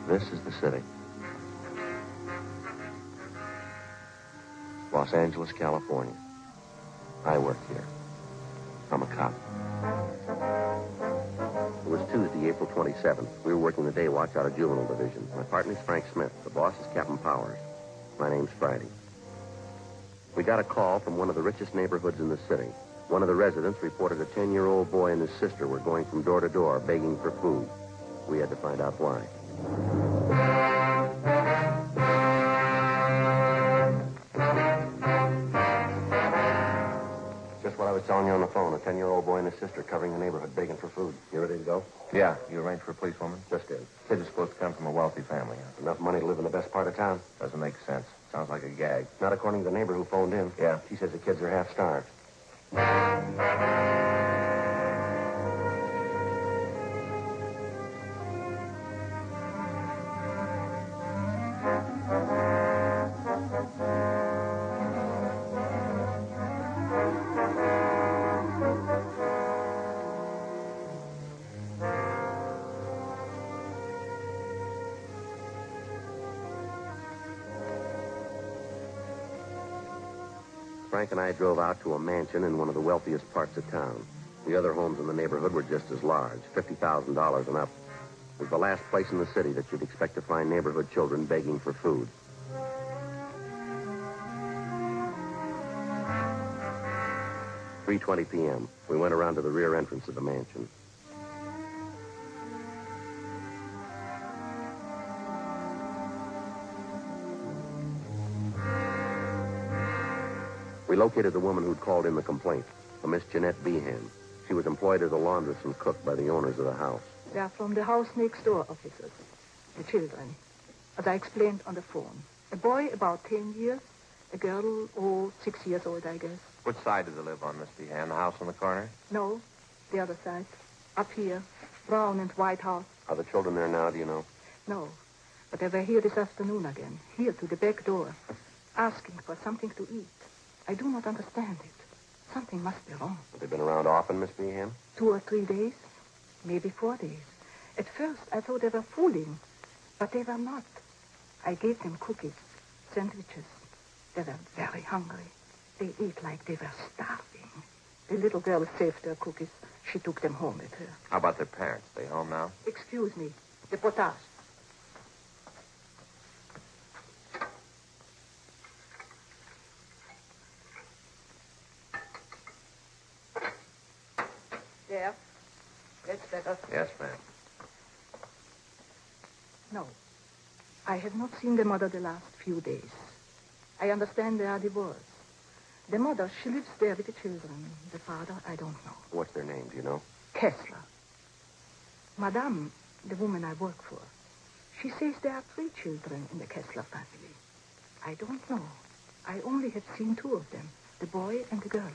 This is the city. Los Angeles, California. I work here. I'm a cop. It was Tuesday, April 27th. We were working the day watch out of Juvenile Division. My partner's Frank Smith. The boss is Captain Powers. My name's Friday. We got a call from one of the richest neighborhoods in the city. One of the residents reported a 10-year-old boy and his sister were going from door to door begging for food. We had to find out why. Just what I was telling you on the phone. A 10-year-old boy and his sister covering the neighborhood begging for food. You ready to go? Yeah, you arranged for a policewoman? Just did. Kids are supposed to come from a wealthy family. Huh? Enough money to live in the best part of town. Doesn't make sense. Sounds like a gag. Not according to the neighbor who phoned in. Yeah. She says the kids are half starved. Frank and I drove out to a mansion in one of the wealthiest parts of town. The other homes in the neighborhood were just as large, $50,000 and up. It was the last place in the city that you'd expect to find neighborhood children begging for food. "3:20 p.m. We went around to the rear entrance of the mansion. We located the woman who'd called in the complaint, a Miss Jeanette Behan. She was employed as a laundress and cook by the owners of the house. They are from the house next door, officers. The children. As I explained on the phone. A boy about 10 years. A girl, 6 years old, I guess. Which side do they live on, Miss Behan? The house on the corner? No, the other side. Up here. Brown and white house. Are the children there now, do you know? No, but they were here this afternoon again. Here to the back door. Asking for something to eat. I do not understand it. Something must be wrong. Have they been around often, Miss Behan? 2 or 3 days. Maybe 4 days. At first, I thought they were fooling. But they were not. I gave them cookies, sandwiches. They were very hungry. They ate like they were starving. The little girl saved their cookies. She took them home with her. How about their parents? They home now? Excuse me. The potash. There. That's better. Yes, ma'am. No. I have not seen the mother the last few days. I understand they are divorced. The mother, she lives there with the children. The father, I don't know. What's their name, do you know? Kessler. Madame, the woman I work for, she says there are 3 children in the Kessler family. I don't know. I only have seen 2 of them, the boy and the girl.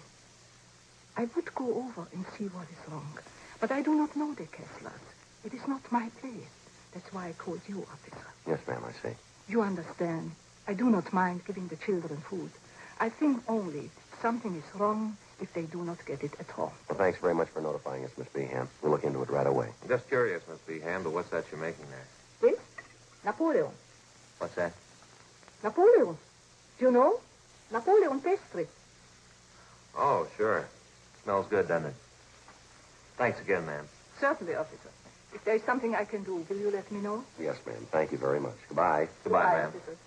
I would go over and see what is wrong, but I do not know the Kesslers. It is not my place. That's why I called you, officer. Yes, ma'am, I see. You understand. I do not mind giving the children food. I think only something is wrong if they do not get it at home. Well, thanks very much for notifying us, Miss Behan. We'll look into it right away. I'm just curious, Miss Behan, but what's that you're making there? This? Napoleon. What's that? Napoleon. Do you know? Napoleon pastry. Oh, sure. Smells good, doesn't it? Thanks again, ma'am. Certainly, officer. If there's something I can do, will you let me know? Yes, ma'am. Thank you very much. Goodbye. Goodbye, ma'am. Officer.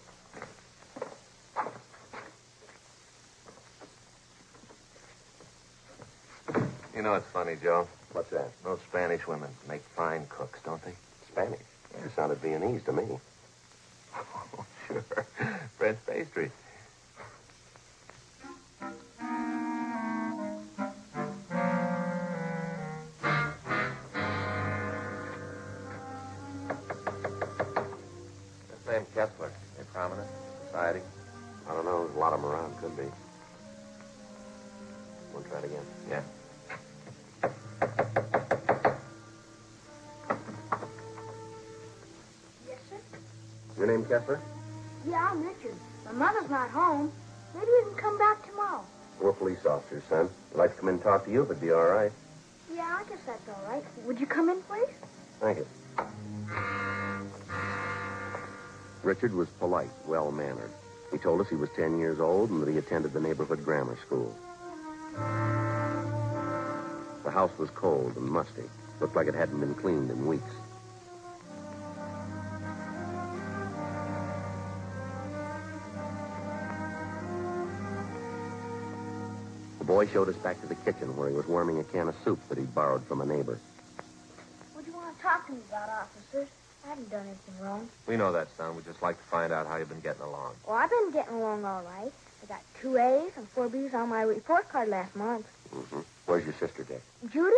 You know, it's funny, Joe. What's that? Those Spanish women make fine cooks, don't they? Spanish. You sounded Viennese to me. Oh, sure. French pastry. This name Kessler, they prominent in society? I don't know. There's a lot of them around. Could be. Want to try it again? Yeah. Yes, Your name Kessler? Yeah, I'm Richard. My mother's not home. Maybe you can come back tomorrow. We're police officers, son. I'd like to come in and talk to you if it'd be all right. Yeah, I guess that's all right. Would you come in, please? Thank you. Richard was polite, well-mannered. He told us he was 10 years old and that he attended the neighborhood grammar school. The house was cold and musty. Looked like it hadn't been cleaned in weeks. The boy showed us back to the kitchen where he was warming a can of soup that he'd borrowed from a neighbor. What do you want to talk to me about, officers? I haven't done anything wrong. We know that, son. We'd just like to find out how you've been getting along. Well, I've been getting along all right. I got 2 A's and 4 B's on my report card last month. Mm-hmm. Where's your sister, Dick? Judy?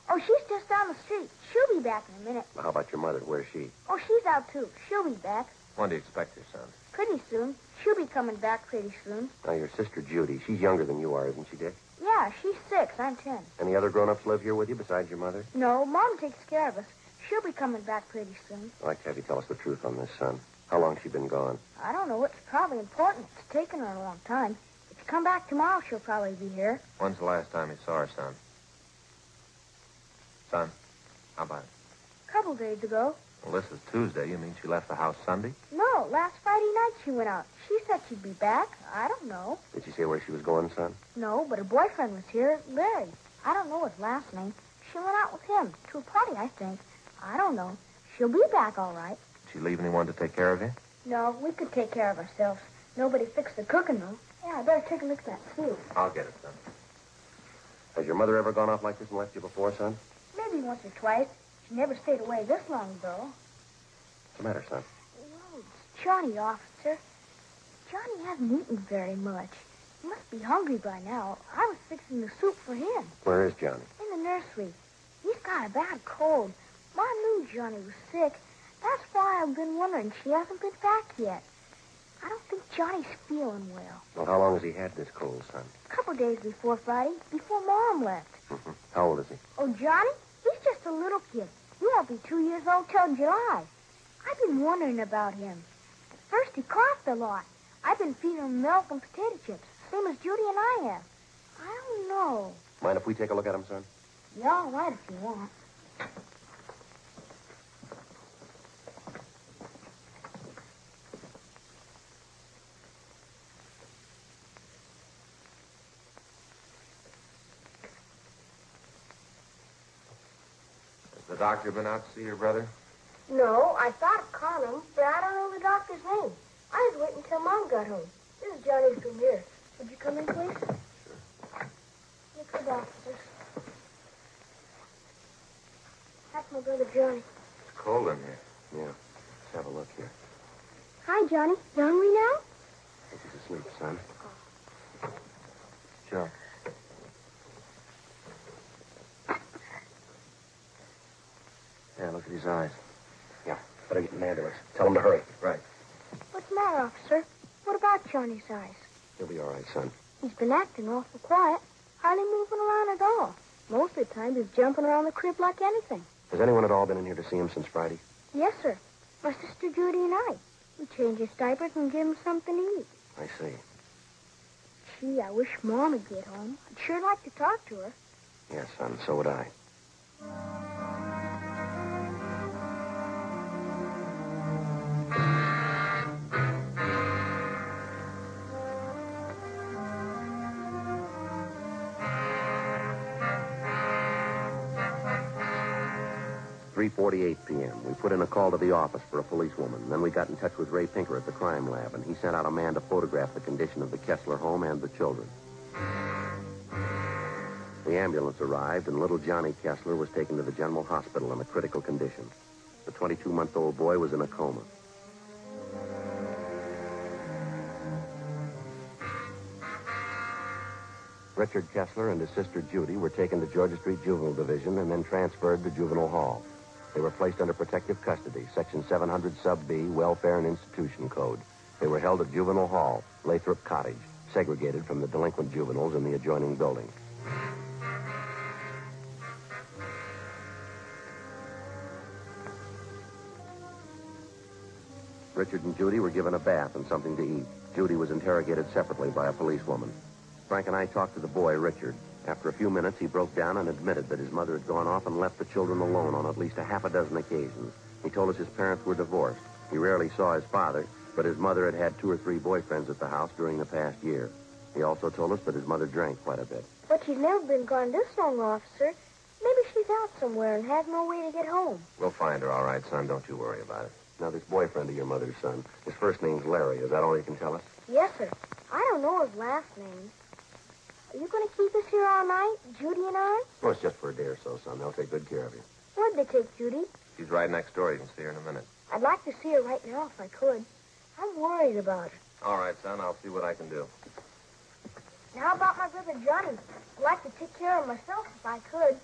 Oh, she's just down the street. She'll be back in a minute. Well, how about your mother? Where's she? Oh, she's out, too. She'll be back. When do you expect her, son? Pretty soon. She'll be coming back pretty soon. Now, your sister, Judy, she's younger than you are, isn't she, Dick? Yeah, she's 6. I'm 10. Any other grown-ups live here with you besides your mother? No, Mom takes care of us. She'll be coming back pretty soon. I'd like to have you tell us the truth on this, son. How long's she been gone? I don't know. It's probably important. It's taken her a long time. If you come back tomorrow, she'll probably be here. When's the last time you saw her, son? Son, how about it? A couple days ago. Well, this is Tuesday. You mean she left the house Sunday? No, last Friday night she went out. She said she'd be back. I don't know. Did she say where she was going, son? No, but her boyfriend was here, Larry. I don't know his last name. She went out with him to a party, I think. I don't know. She'll be back all right. Did she leave anyone to take care of you? No, we could take care of ourselves. Nobody fixed the cooking, though. Yeah, I better take a look at that soup. I'll get it, son. Has your mother ever gone off like this and left you before, son? Maybe once or twice. She never stayed away this long, though. What's the matter, son? Well, it's Johnny, officer. Johnny hasn't eaten very much. He must be hungry by now. I was fixing the soup for him. Where is Johnny? In the nursery. He's got a bad cold. Mom knew Johnny was sick. That's why I've been wondering. She hasn't been back yet. I don't think Johnny's feeling well. Well, how long has he had this cold, son? A couple days before Friday, before Mom left. Mm-hmm. How old is he? Oh, Johnny? He's just a little kid. He won't be 2 years old till July. I've been wondering about him. At first, he coughed a lot. I've been feeding him milk and potato chips, same as Judy and I have. I don't know. Mind if we take a look at him, son? Yeah, all right if you want. Has the doctor been out to see your brother? No, I thought of calling him, but I don't know the doctor's name. I was waiting until Mom got home. This is Johnny's room here. Would you come in, please? Sure. Look at the officers. That's my brother Johnny. It's cold in here. Yeah. Let's have a look here. Hi, Johnny. You hungry now? I think he's asleep, son. Sure. Yeah, look at his eyes. Yeah, better get an ambulance. Tell him to hurry. Right. What's the matter, officer? What about Johnny's eyes? He'll be all right, son. He's been acting awful quiet, hardly moving around at all. Most of the time, he's jumping around the crib like anything. Has anyone at all been in here to see him since Friday? Yes, sir. My sister Judy and I. We change his diapers and give him something to eat. I see. Gee, I wish Mom would get home. I'd sure like to talk to her. Yes, son, so would I. "3:48 p.m. We put in a call to the office for a policewoman. Then we got in touch with Ray Pinker at the crime lab, and he sent out a man to photograph the condition of the Kessler home and the children. The ambulance arrived, and little Johnny Kessler was taken to the general hospital in a critical condition. The 22-month-old boy was in a coma. Richard Kessler and his sister Judy were taken to Georgia Street Juvenile Division and then transferred to Juvenile Hall. They were placed under protective custody, Section 700 Sub B, Welfare and Institution Code. They were held at Juvenile Hall, Lathrop Cottage, segregated from the delinquent juveniles in the adjoining building. Richard and Judy were given a bath and something to eat. Judy was interrogated separately by a policewoman. Frank and I talked to the boy, Richard. After a few minutes, he broke down and admitted that his mother had gone off and left the children alone on at least a half a dozen occasions. He told us his parents were divorced. He rarely saw his father, but his mother had had 2 or 3 boyfriends at the house during the past year. He also told us that his mother drank quite a bit. But she's never been gone this long, officer. Maybe she's out somewhere and has no way to get home. We'll find her, all right, son. Don't you worry about it. Now, this boyfriend of your mother's son, his first name's Larry. Is that all you can tell us? Yes, sir. I don't know his last name. Are you going to keep us here all night, Judy and I? Well, it's just for a day or so, son. They'll take good care of you. Where'd they take Judy? She's right next door. You can see her in a minute. I'd like to see her right now if I could. I'm worried about her. All right, son. I'll see what I can do. Now about my brother Johnny. I'd like to take care of myself if I could.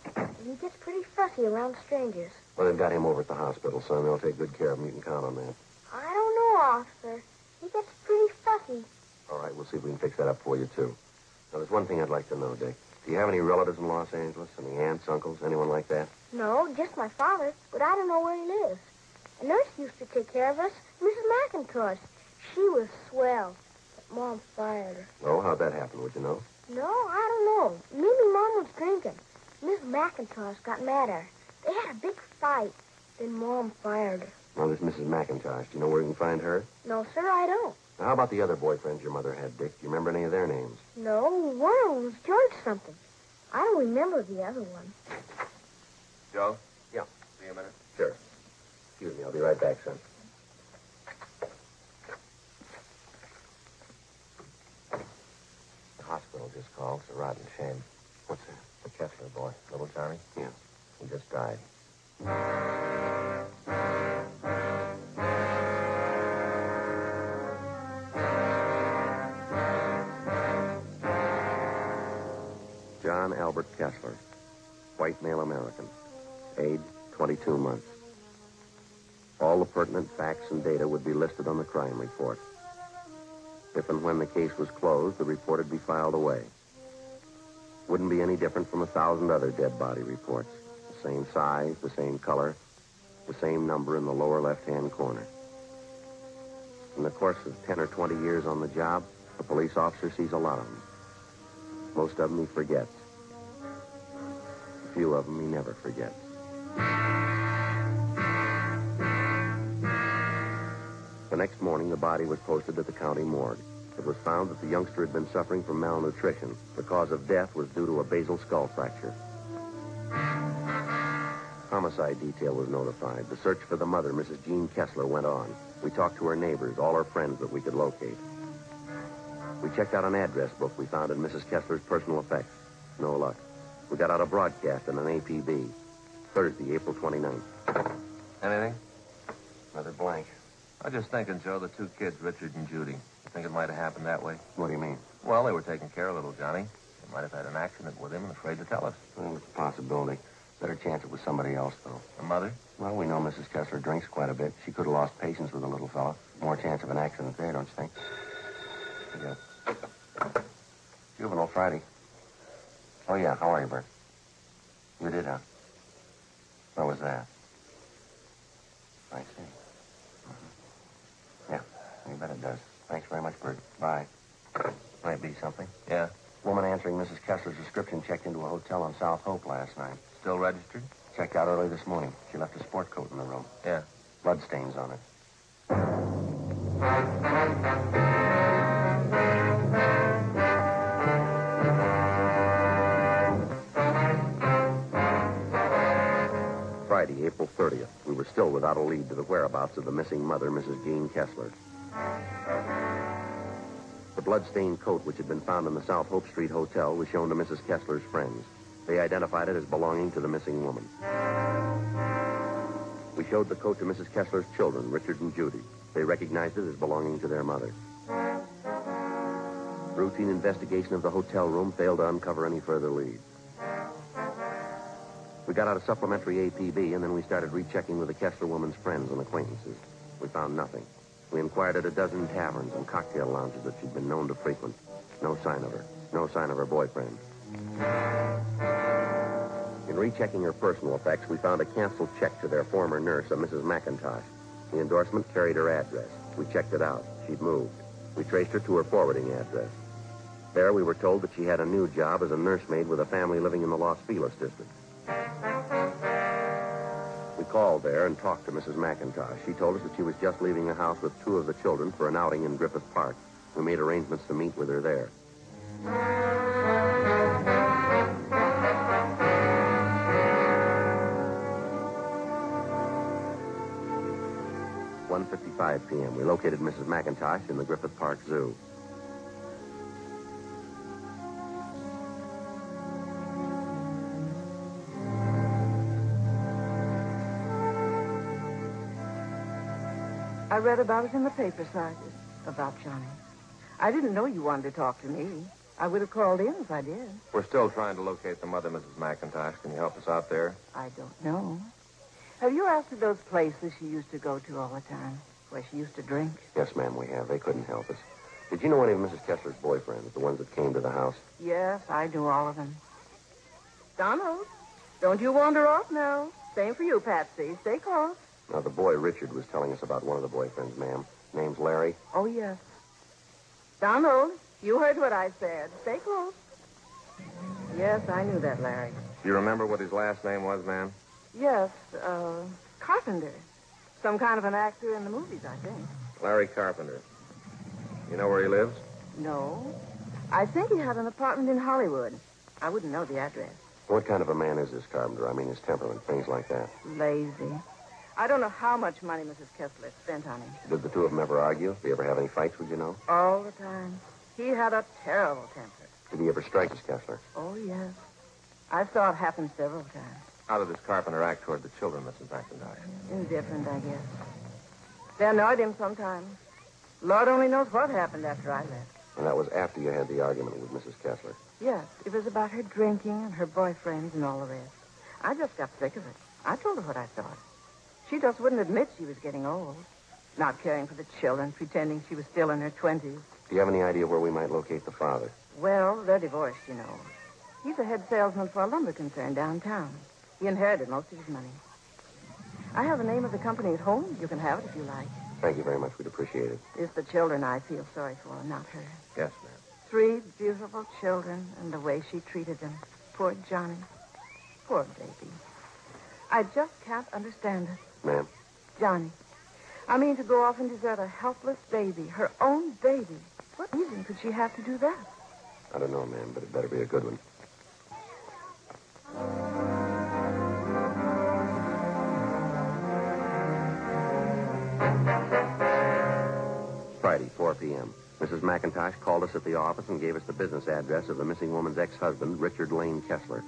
He gets pretty fussy around strangers. Well, they've got him over at the hospital, son. They'll take good care of him. You can count on that. I don't know, officer. He gets pretty fussy. All right, we'll see if we can fix that up for you, too. Now, there's one thing I'd like to know, Dick. Do you have any relatives in Los Angeles? Any aunts, uncles, anyone like that? No, just my father, but I don't know where he lives. A nurse used to take care of us, Mrs. McIntosh. She was swell, but Mom fired her. Oh, how'd that happen? Would you know? No, I don't know. Maybe Mom was drinking. Miss McIntosh got mad at her. They had a big fight. Then Mom fired her. Now, this Mrs. McIntosh, do you know where you can find her? No, sir, I don't. Now, how about the other boyfriends your mother had, Dick? Do you remember any of their names? No, one of them was George something. I don't remember the other one. Joe? Yeah. See you a minute. Sure. Excuse me, I'll be right back, son. The hospital just called. It's a rotten shame. What's that? The Kessler boy, little Johnny. Yeah. He just died. John Albert Kessler, white male American, age 22 months. All the pertinent facts and data would be listed on the crime report. If and when the case was closed, the report would be filed away. Wouldn't be any different from 1,000 other dead body reports. The same size, the same color, the same number in the lower left-hand corner. In the course of 10 or 20 years on the job, a police officer sees a lot of them. Most of them he forgets. A few of them he never forgets. The next morning, the body was posted at the county morgue. It was found that the youngster had been suffering from malnutrition. The cause of death was due to a basal skull fracture. Homicide detail was notified. The search for the mother, Mrs. Jean Kessler, went on. We talked to her neighbors, all her friends that we could locate. We checked out an address book we found in Mrs. Kessler's personal effects. No luck. We got out a broadcast in an APB. Thursday, April 29th. Anything? Another blank. I was just thinking, Joe, the 2 kids, Richard and Judy. You think it might have happened that way? What do you mean? Well, they were taking care of little Johnny. They might have had an accident with him and afraid to tell us. Well, it's a possibility. Better chance it was somebody else, though. The mother? Well, we know Mrs. Kessler drinks quite a bit. She could have lost patience with the little fella. More chance of an accident there, don't you think? Yeah. Juvenile Friday. Oh, yeah. How are you, Bert? You did, huh? Where was that? I see. Yeah, you bet it does. Thanks very much, Bert. Bye. Might be something. Yeah. Woman answering Mrs. Kessler's description checked into a hotel on South Hope last night. Still registered? Checked out early this morning. She left a sport coat in the room. Yeah. Blood stains on it. Friday, April 30th. We were still without a lead to the whereabouts of the missing mother, Mrs. Jean Kessler. The blood-stained coat which had been found in the South Hope Street Hotel was shown to Mrs. Kessler's friends. They identified it as belonging to the missing woman. We showed the coat to Mrs. Kessler's children, Richard and Judy. They recognized it as belonging to their mother. Routine investigation of the hotel room failed to uncover any further leads. We got out a supplementary APB, and then we started rechecking with the Kessler woman's friends and acquaintances. We found nothing. We inquired at a dozen taverns and cocktail lounges that she'd been known to frequent. No sign of her. No sign of her boyfriend. In rechecking her personal effects, we found a canceled check to their former nurse, a Mrs. McIntosh. The endorsement carried her address. We checked it out. She'd moved. We traced her to her forwarding address. There, we were told that she had a new job as a nursemaid with a family living in the Los Feliz district. We called there and talked to Mrs. McIntosh. She told us that she was just leaving the house with two of the children for an outing in Griffith Park. We made arrangements to meet with her there. At 1:55 p.m., we located Mrs. McIntosh in the Griffith Park Zoo. I read about it in the paper, Sergeant, about Johnny. I didn't know you wanted to talk to me. I would have called in if I did. We're still trying to locate the mother, Mrs. McIntosh. Can you help us out there? I don't know. Have you asked her those places she used to go to all the time, where she used to drink? Yes, ma'am, we have. They couldn't help us. Did you know any of Mrs. Kessler's boyfriends, the ones that came to the house? Yes, I knew all of them. Donald, don't you wander off now. Same for you, Patsy. Stay close. Now, the boy Richard was telling us about one of the boyfriends, ma'am. Name's Larry. Oh, yes. Donald, you heard what I said. Stay close. Yes, I knew that, Larry. Do you remember what his last name was, ma'am? Yes, Carpenter. Some kind of an actor in the movies, I think. Larry Carpenter. You know where he lives? No. I think he had an apartment in Hollywood. I wouldn't know the address. What kind of a man is this Carpenter? I mean, his temperament, things like that. Lazy. I don't know how much money Mrs. Kessler spent on him. Did the two of them ever argue? Did they ever have any fights, would you know? All the time. He had a terrible temper. Did he ever strike Miss Kessler? Oh, yes. I saw it happen several times. How did this Carpenter act toward the children, Mrs. McIntosh? Indifferent, I guess. They annoyed him sometimes. Lord only knows what happened after I left. And that was after you had the argument with Mrs. Kessler. Yes, it was about her drinking and her boyfriends and all the rest. I just got sick of it. I told her what I thought. She just wouldn't admit she was getting old. Not caring for the children, pretending she was still in her 20s. Do you have any idea where we might locate the father? Well, they're divorced, you know. He's a head salesman for a lumber concern downtown. He inherited most of his money. I have the name of the company at home. You can have it if you like. Thank you very much. We'd appreciate it. It's the children I feel sorry for, not her. Yes, ma'am. 3 beautiful children and the way she treated them. Poor Johnny. Poor baby. I just can't understand it. Ma'am? Johnny. I mean, to go off and desert a helpless baby, her own baby. What reason could she have to do that? I don't know, ma'am, but it better be a good one. Friday, 4 p.m. Mrs. McIntosh called us at the office and gave us the business address of the missing woman's ex-husband, Richard Lane Kessler.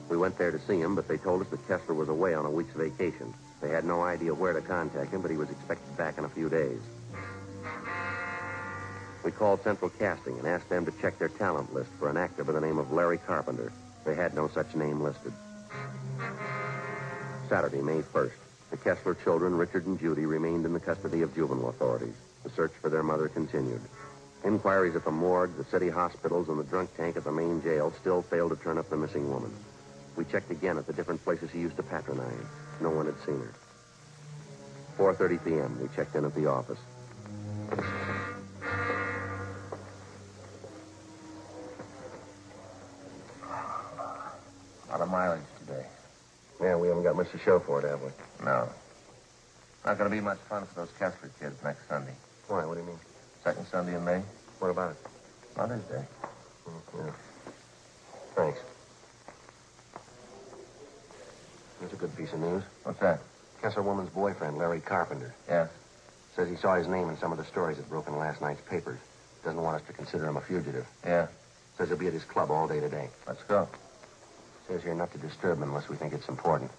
We went there to see him, but they told us that Kessler was away on a week's vacation. They had no idea where to contact him, but he was expected back in a few days. We called Central Casting and asked them to check their talent list for an actor by the name of Larry Carpenter. They had no such name listed. Saturday, May 1st. The Kessler children, Richard and Judy, remained in the custody of juvenile authorities. The search for their mother continued. Inquiries at the morgue, the city hospitals, and the drunk tank at the main jail still failed to turn up the missing woman. We checked again at the different places he used to patronize. No one had seen her. 4:30 p.m., we checked in at the office. A lot of mileage today. Yeah, we haven't got much to show for it, have we? No. Not going to be much fun for those Kessler kids next Sunday. Why? What do you mean? Second Sunday in May. What about it? Mother's Day. Yeah. Thanks. Here's a good piece of news. What's that? Kessler woman's boyfriend, Larry Carpenter. Yes. Says he saw his name in some of the stories that broke in last night's papers. Doesn't want us to consider him a fugitive. Yeah. Says he'll be at his club all day today. Let's go. Says here not to disturb him unless we think it's important.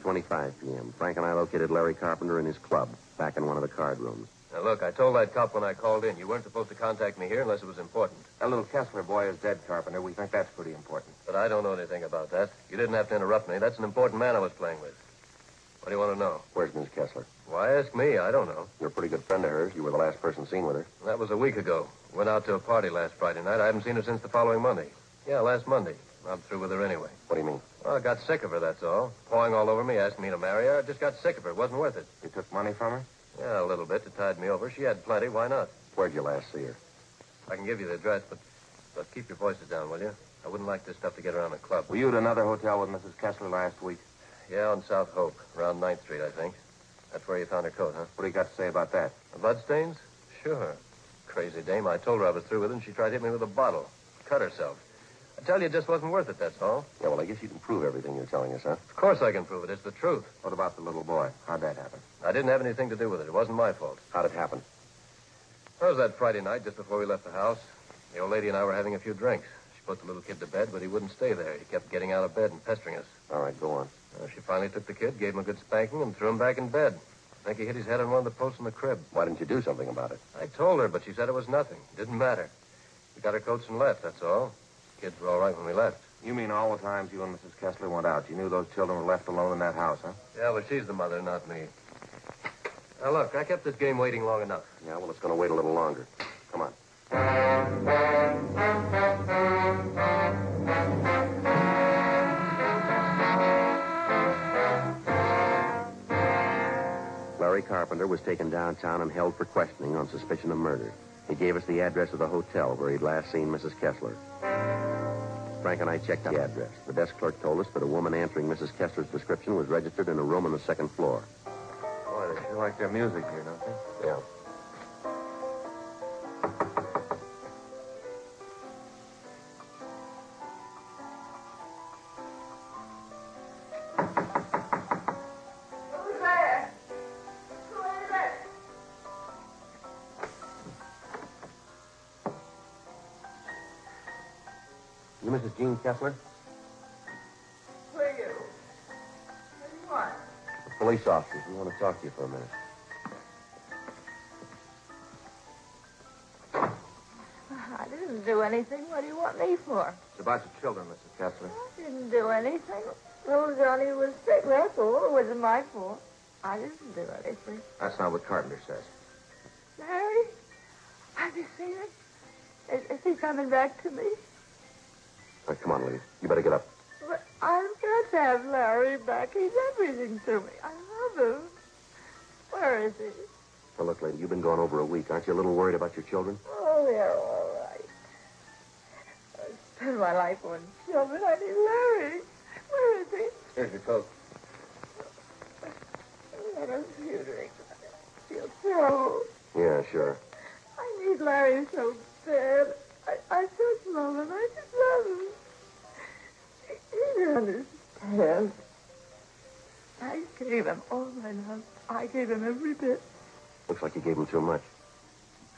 .25 p.m. Frank and I located Larry Carpenter in his club, back in one of the card rooms. Now, look, I told that cop when I called in, you weren't supposed to contact me here unless it was important. That little Kessler boy is dead, Carpenter. We think that's pretty important. But I don't know anything about that. You didn't have to interrupt me. That's an important man I was playing with. What do you want to know? Where's Miss Kessler? Why ask me? I don't know. You're a pretty good friend of hers. You were the last person seen with her. That was a week ago. Went out to a party last Friday night. I haven't seen her since the following Monday. Yeah, last Monday. I'm through with her anyway. What do you mean? Well, I got sick of her, that's all. Pawing all over me, asking me to marry her. I just got sick of her. It wasn't worth it. You took money from her? Yeah, a little bit to tide me over. She had plenty. Why not? Where'd you last see her? I can give you the address, but keep your voices down, will you? I wouldn't like this stuff to get around the club. Were you at another hotel with Mrs. Kessler last week? Yeah, on South Hope, around 9th Street, I think. That's where you found her coat, huh? What do you got to say about that? The bloodstains? Sure. Crazy dame. I told her I was through with her, and she tried to hit me with a bottle. Cut herself. I tell you, it just wasn't worth it, that's all. Yeah, well, I guess you can prove everything you're telling us, huh? Of course I can prove it. It's the truth. What about the little boy? How'd that happen? I didn't have anything to do with it. It wasn't my fault. How'd it happen? It was that Friday night, just before we left the house. The old lady and I were having a few drinks. She put the little kid to bed, but he wouldn't stay there. He kept getting out of bed and pestering us. All right, go on. She finally took the kid, gave him a good spanking, and threw him back in bed. I think he hit his head on one of the posts in the crib. Why didn't you do something about it? I told her, but she said it was nothing. It didn't matter. We got our coats and left, that's all. Kids were all right when we left. You mean all the times you and Mrs. Kessler went out, you knew those children were left alone in that house, huh? Yeah, well, she's the mother, not me. Now, look, I kept this game waiting long enough. Yeah, well, it's going to wait a little longer. Come on. Larry Carpenter was taken downtown and held for questioning on suspicion of murder. He gave us the address of the hotel where he'd last seen Mrs. Kessler. Frank and I checked out the address. The desk clerk told us that a woman answering Mrs. Kessler's description was registered in a room on the second floor. Boy, they sure like their music here, don't they? Yeah. Who's there? Who is it? You Mrs. Jean Kessler? Who are you? What do you want? Police officers. We want to talk to you for a minute. I didn't do anything. What do you want me for? It's about your children, Mrs. Kessler. I didn't do anything. Little Johnny was sick, that's all. It wasn't my fault. I didn't do anything. That's not what Carpenter says. Larry? Have you seen him? Is he coming back to me? All right, come on, lady. You better get up. But I've got to have Larry back. He's everything to me. I love him. Where is he? Now, look, lady, you've been gone over a week. Aren't you a little worried about your children? Oh, they're all right. I spend my life on children. I need Larry. Where is he? Here's your coat. Let us few drinks. I feel so. Yeah, sure. I need Larry so bad. I just love him. I just love him. He doesn't understand. I gave him all my love. I gave him every bit. Looks like you gave them too much.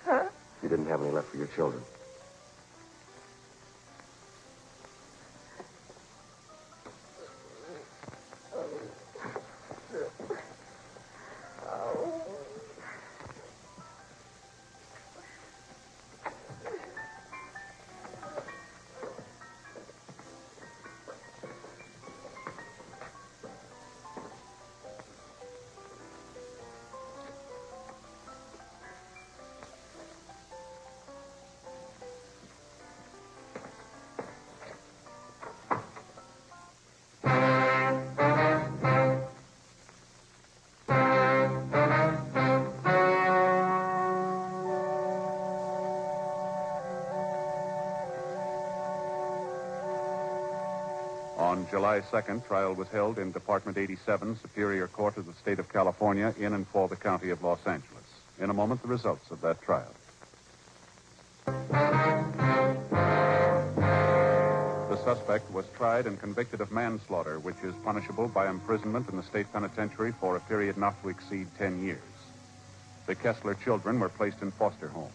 Huh? You didn't have any left for your children. On July 2nd, trial was held in Department 87, Superior Court of the State of California, in and for the County of Los Angeles. In a moment, the results of that trial. The suspect was tried and convicted of manslaughter, which is punishable by imprisonment in the state penitentiary for a period not to exceed 10 years. The Kessler children were placed in foster homes.